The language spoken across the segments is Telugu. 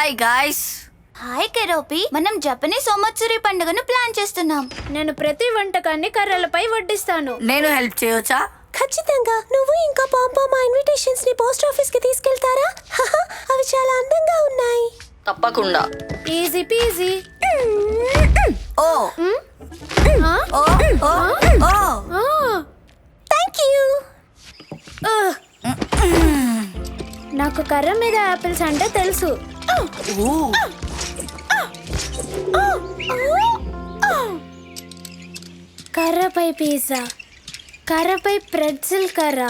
Hi guys. హాయ్ కెరోపి, మనం జపనీస్ సంవత్సరీ పండుగను ప్లాన్ చేస్తున్నాం. నేను ప్రతి వంటకాన్ని కర్రలపై వడ్డిస్తాను. నేను హెల్ప్ చేయొచ్చా? ఖచ్చితంగా. నువ్వు ఇంకా పాపా మా ఇన్విటేషన్స్ ని పోస్ట్ ఆఫీస్ కి తీసుకెళ్తారా? అవి చాలా అందంగా ఉన్నాయి. తప్పకుండా. Easy peasy. ఓ ఓ ఓ ఓ థాంక్యూ. నాకు కర్ర మీద యాపిల్స్ అంటే తెలుసు. కర్రపై పిజ్జా, కర్రపై ప్రెట్జిల్ కర్ర.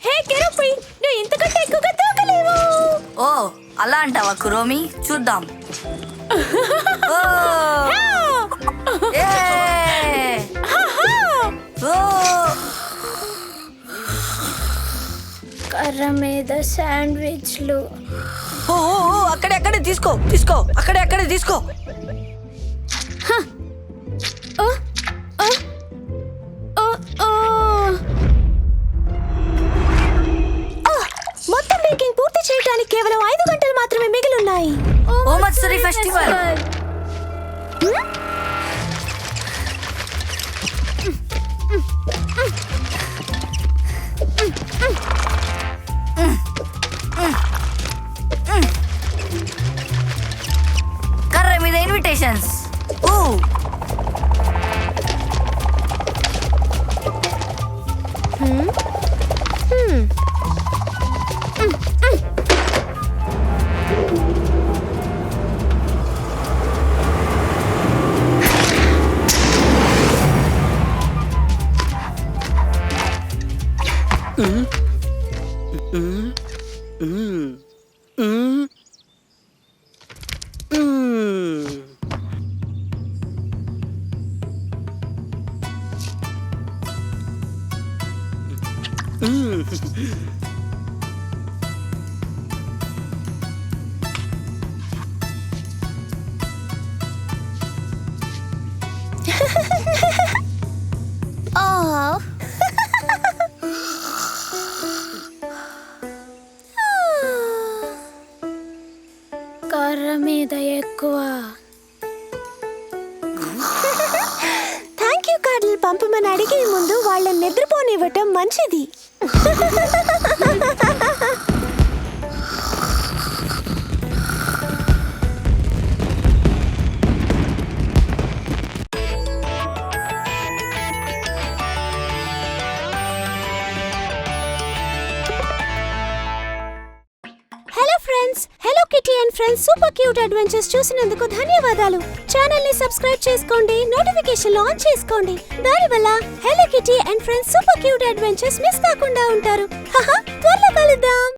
హే కెరోపి, నువ్వు ఇంతకంటే ఎక్కువగా తూకలేవు. ఓ అలా అంటావా కురోమి? చూద్దాం. ఓ ఏ ఓ కర్ర మీద శాండ్విచ్లు. ఓ అక్కడే తీసుకో అక్కడే తీసుకో. మొత్తం బేకింగ్ పూర్తి చేయడానికి కేవలం 5 గంటలు మాత్రమే మిగిలి ఉన్నాయి. ఓమత్సరి ఫెస్టివల్. కర్ర మీద ఇన్విటేషన్స్. కర్ర మీద ఎక్కువ. థ్యాంక్ యూ కార్డులు పంపమని అడిగే ముందు వాళ్ళని నిద్రపోనివ్వటం మంచిది. Hello friends, hello kitty and friends super cute adventures చూసినందుకు ధన్యవాదాలు. ఛానల్ ని సబ్స్క్రైబ్ చేసుకోండి, నోటిఫికేషన్లు ఆన్ చేసుకోండి. దానివల్ల hello kitty and friends super cute adventures miss కాకుండా ఉంటారు. త్వరలో కలుద్దాం.